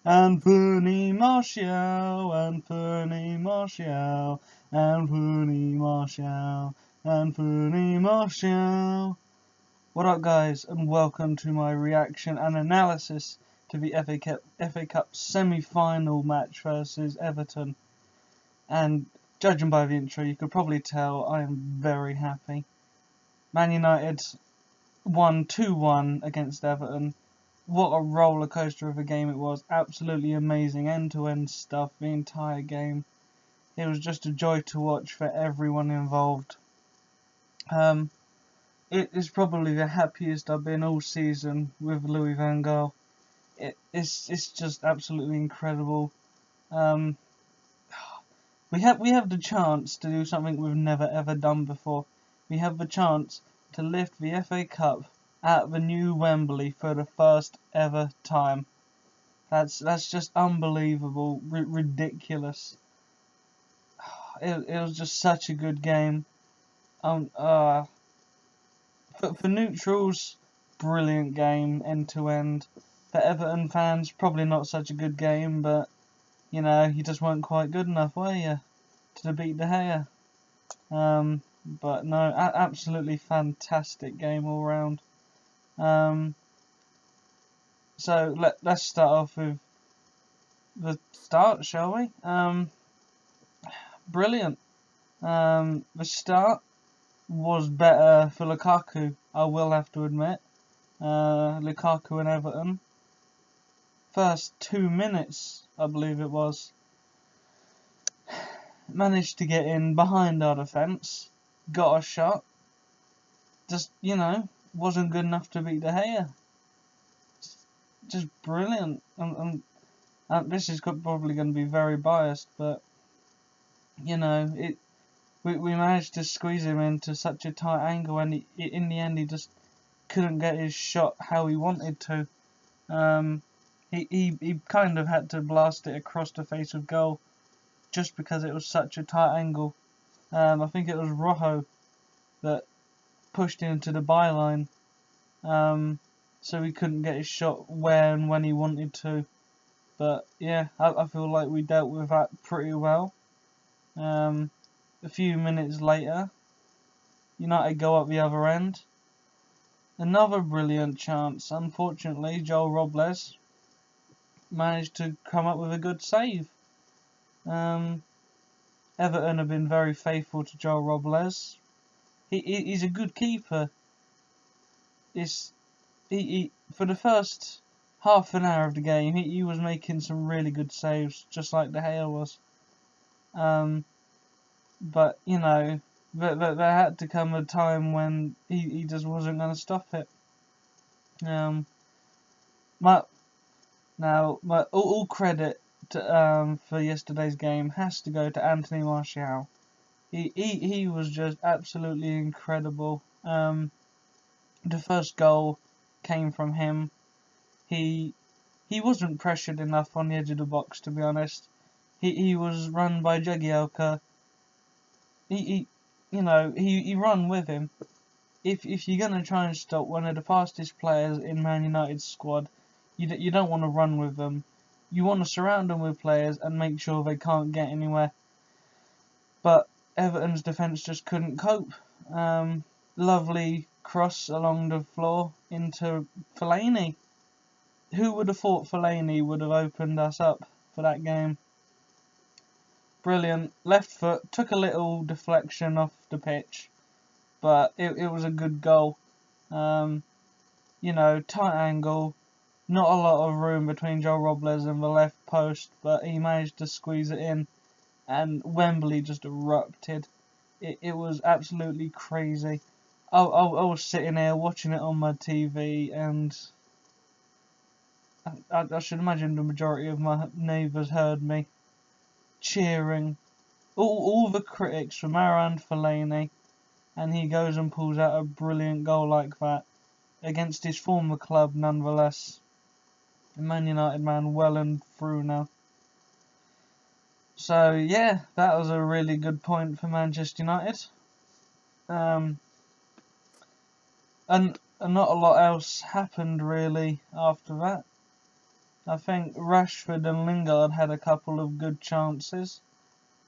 Anthony Martial, Anthony Martial, Anthony Martial, Anthony Martial. What up, guys, and welcome to my reaction and analysis to the FA Cup semi-final match versus Everton. And judging by the intro, you could probably tell I am very happy. Man United won 2-1 against Everton. What a roller coaster of a game it was. Absolutely amazing end-to-end stuff, the entire game. It was just a joy to watch for everyone involved. It is probably the happiest I've been all season with Louis van Gaal. It's just absolutely incredible. We have the chance to do something we've never ever done before. We have the chance to lift the FA Cup at the new Wembley for the first ever time. That's just unbelievable, ridiculous. It was just such a good game. For neutrals, brilliant game end to end. For Everton fans, probably not such a good game, but you know, you just weren't quite good enough, were you, to beat De Gea? But no, absolutely fantastic game all round. So let's start off with the start, shall we? Brilliant. The start was better for Lukaku, I will have to admit. Lukaku and Everton. First 2 minutes, I believe it was, managed to get in behind our defence, got a shot, just, wasn't good enough to beat De Gea. Just brilliant. And this is probably going to be very biased, but, we managed to squeeze him into such a tight angle, and in the end he just couldn't get his shot how he wanted to. He kind of had to blast it across the face of goal just because it was such a tight angle. I think it was Rojo that pushed him into the byline, so he couldn't get his shot where and when he wanted to. But yeah, I feel like we dealt with that pretty well. A few minutes later, United go up the other end. Another brilliant chance. Unfortunately, Joel Robles managed to come up with a good save. Everton have been very faithful to Joel Robles. He's a good keeper. For the first half an hour of the game, he was making some really good saves, just like De Gea was. But there had to come a time when he just wasn't going to stop it. All credit for yesterday's game has to go to Anthony Martial. He was just absolutely incredible. The first goal came from him. He wasn't pressured enough on the edge of the box, to be honest. He was run by Jagielka. He run with him. If you're gonna try and stop one of the fastest players in Man United's squad, you don't want to run with them. You want to surround them with players and make sure they can't get anywhere. But Everton's defence just couldn't cope. Lovely cross along the floor into Fellaini. Who would have thought Fellaini would have opened us up for that game? Brilliant. Left foot, took a little deflection off the pitch, but it was a good goal. Tight angle, not a lot of room between Joe Robles and the left post, but he managed to squeeze it in, and Wembley just erupted. It was absolutely crazy. I was sitting here watching it on my TV, and I should imagine the majority of my neighbours heard me cheering. All the critics from Marouane Fellaini, and he goes and pulls out a brilliant goal like that against his former club, nonetheless. A Man United man well and through now. So yeah, that was a really good point for Manchester United. And not a lot else happened really after that. I think Rashford and Lingard had a couple of good chances.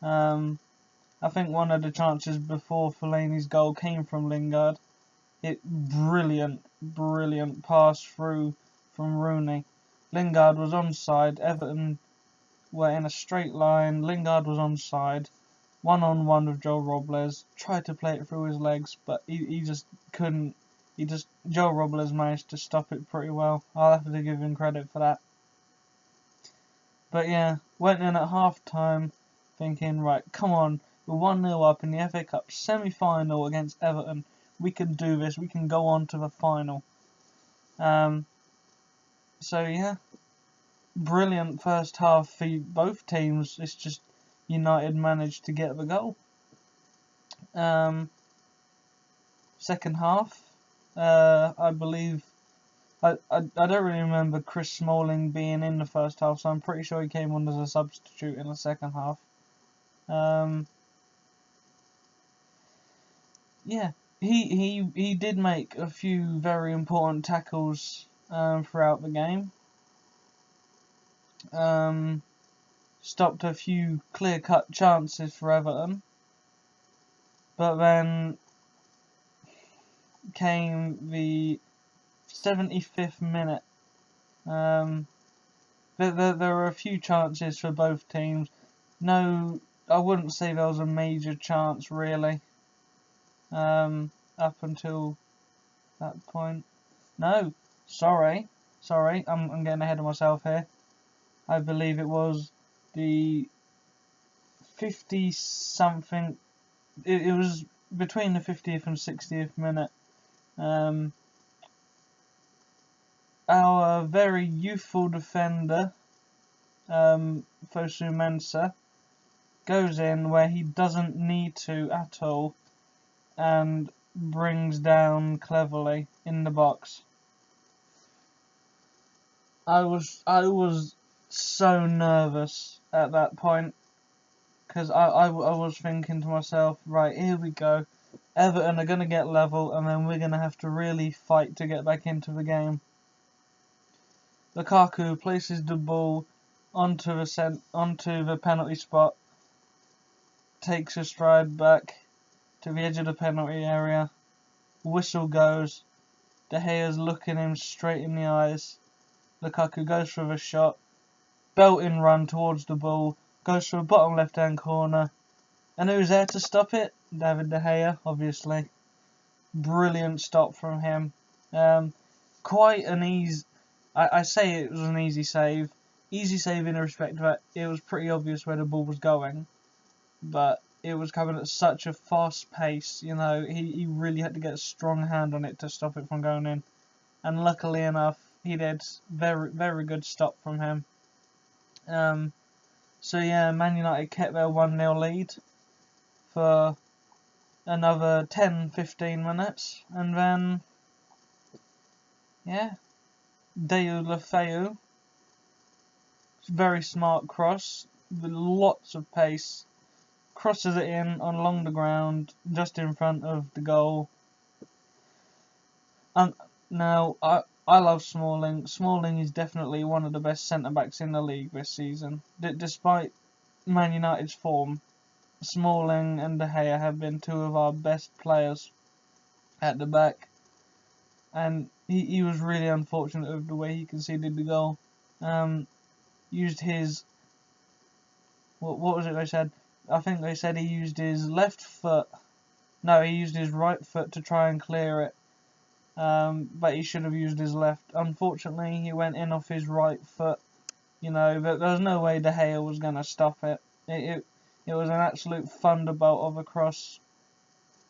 I think one of the chances before Fellaini's goal came from Lingard. Brilliant pass through from Rooney. Lingard was onside. Everton were in a straight line. Lingard was onside. 1-on-1 with Joe Robles. Tried to play it through his legs, but he just couldn't. Joe Robles managed to stop it pretty well. I'll have to give him credit for that. But yeah, went in at half time thinking, right, come on, we're 1-0 up in the FA Cup semi-final against Everton. We can do this, we can go on to the final. So yeah, brilliant first half for both teams. It's just United managed to get the goal. Second half, I believe, I don't really remember Chris Smalling being in the first half, so I'm pretty sure he came on as a substitute in the second half. Yeah, he did make a few very important tackles throughout the game. Stopped a few clear-cut chances for Everton, but then came the 75th minute. There were a few chances for both teams. No, I wouldn't say there was a major chance really. Up until that point. No, sorry, I'm getting ahead of myself here. I believe it was the 50 something. It was between the 50th and 60th minute. Our very youthful defender, Fosu Mensah, goes in where he doesn't need to at all, and brings down cleverly in the box. I was so nervous at that point, because I was thinking to myself, right, here we go, Everton are going to get level, and then we're going to have to really fight to get back into the game. Lukaku places the ball onto the penalty spot, takes a stride back to the edge of the penalty area, whistle goes, De Gea's looking him straight in the eyes, Lukaku goes for the shot, belting run towards the ball, goes for the bottom left hand corner, and who's there to stop it? David De Gea, obviously. Brilliant stop from him. Quite an easy. I say it was an easy save. Easy save in the respect that it was pretty obvious where the ball was going, but it was coming at such a fast pace. You know, he really had to get a strong hand on it to stop it from going in, and luckily enough, he did. Very good stop from him. So yeah, Man United kept their 1-0 lead for another 10-15 minutes, and then yeah, Deulofeu, very smart cross with lots of pace, crosses it in on along the ground just in front of the goal. Now I love Smalling. Smalling is definitely one of the best centre backs in the league this season. Despite Man United's form, Smalling and De Gea have been two of our best players at the back, and he was really unfortunate with the way he conceded the goal. Used his, what was it they said? I think they said he used his left foot. No, he used his right foot to try and clear it. But he should have used his left. Unfortunately, he went in off his right foot. You know, there was no way De Gea was going to stop it. It was an absolute thunderbolt of a cross.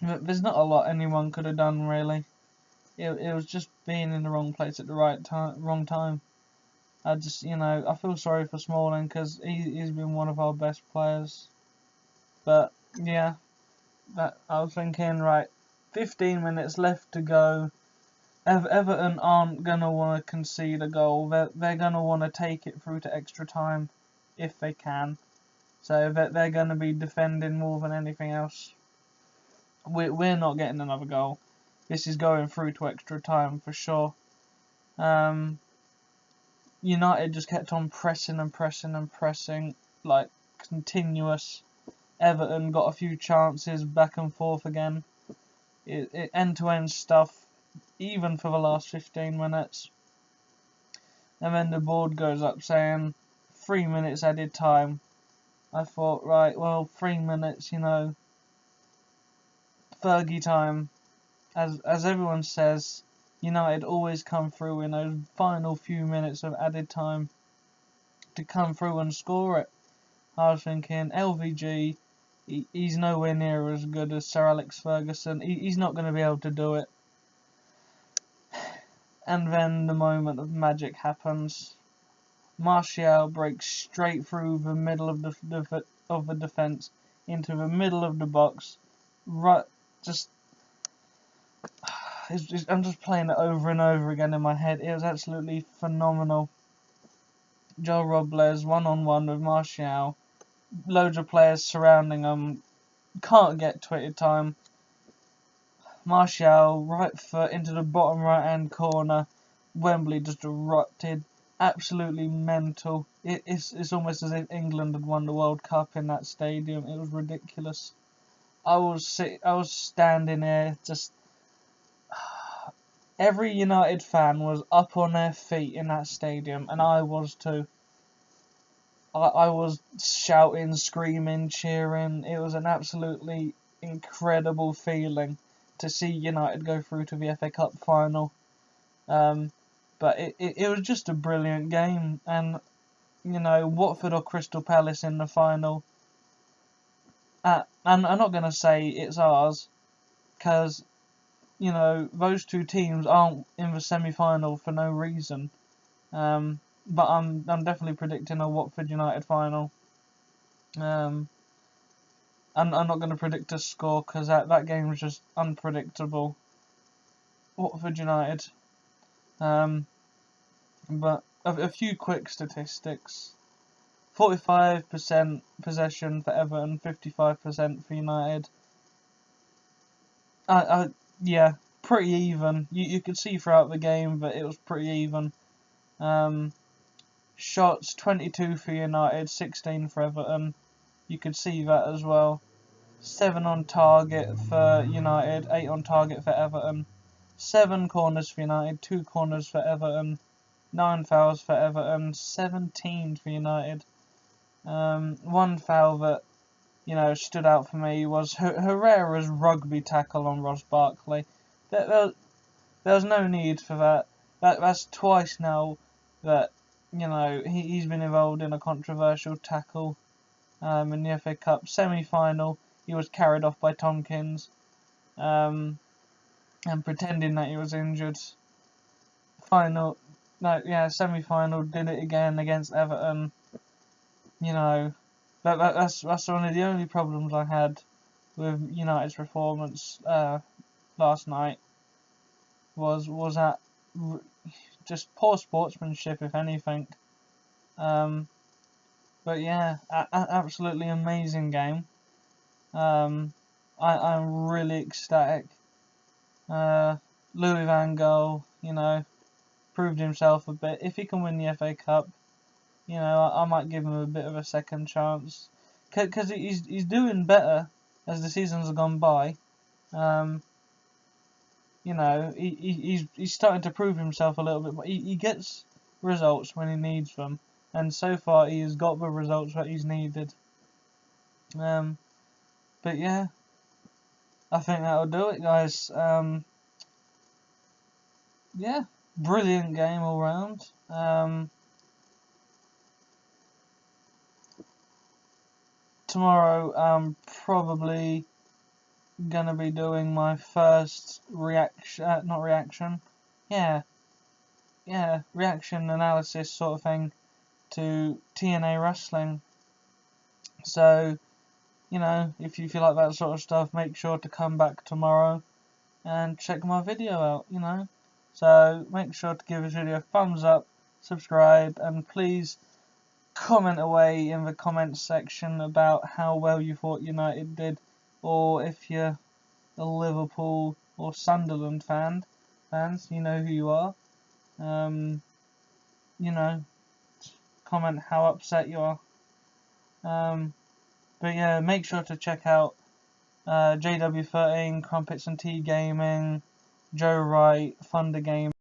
There's not a lot anyone could have done, really. It was just being in the wrong place at the wrong time. I feel sorry for Smalling because he's been one of our best players. But yeah, I was thinking, right, 15 minutes left to go. Everton aren't gonna want to concede a goal. They're gonna want to take it through to extra time if they can. So they're gonna be defending more than anything else. We're not getting another goal. This is going through to extra time for sure. United just kept on pressing and pressing and pressing, like continuous. Everton got a few chances back and forth again. It end-to-end stuff, even for the last 15 minutes. And then the board goes up saying 3 minutes added time. I thought, right, well, 3 minutes, Fergie time. As everyone says, United always come through in those final few minutes of added time to come through and score it. I was thinking, LVG, he's nowhere near as good as Sir Alex Ferguson. He's not going to be able to do it. And then the moment of magic happens. Martial breaks straight through the middle of the defense into the middle of the box. Right, I'm just playing it over and over again in my head. It was absolutely phenomenal. Joe Robles one-on-one with Martial. Loads of players surrounding him. Can't get twitted time. Martial right foot into the bottom right hand corner. Wembley just erupted. Absolutely mental. It's almost as if England had won the World Cup in that stadium. It was ridiculous. I was standing there just. Every United fan was up on their feet in that stadium, and I was too. I was shouting, screaming, cheering. It was an absolutely incredible feeling to see United go through to the FA Cup final. But it was just a brilliant game, and Watford or Crystal Palace in the final. And I'm not going to say it's ours, because those two teams aren't in the semi-final for no reason. But I'm definitely predicting a Watford United final. I'm not going to predict a score because that game was just unpredictable. Watford United. But a few quick statistics. 45% possession for Everton, 55% for United. Yeah, pretty even. You could see throughout the game that it was pretty even. Shots 22 for United, 16 for Everton. You could see that as well. 7 on target for United, 8 on target for Everton. 7 corners for United, 2 corners for Everton. 9 fouls for Everton, 17 for United. One foul that stood out for me was Herrera's rugby tackle on Ross Barkley. There was no need for that. That's twice now that he's been involved in a controversial tackle. In the FA Cup semi-final, he was carried off by Tompkins, and pretending that he was injured. Semi-final, did it again against Everton. That's one of the only problems I had with United's performance last night. Was that just poor sportsmanship, if anything. But yeah, absolutely amazing game. I'm really ecstatic. Louis van Gaal, proved himself a bit. If he can win the FA Cup, I might give him a bit of a second chance. Because he's doing better as the seasons have gone by. He's starting to prove himself a little bit more. He gets results when he needs them. And so far he has got the results that he's needed. But yeah, I think that'll do it, guys. Yeah, brilliant game all round. Tomorrow I'm probably gonna be doing my first reaction analysis sort of thing to TNA wrestling. So, if you like that sort of stuff, make sure to come back tomorrow and check my video out, So, make sure to give this video a thumbs up, subscribe, and please comment away in the comments section about how well you thought United did, or if you're a Liverpool or Sunderland fans, you know who you are. comment how upset you are. But yeah, make sure to check out JW13, Crumpets and Tea Gaming, Joe Wright, Thunder Gaming.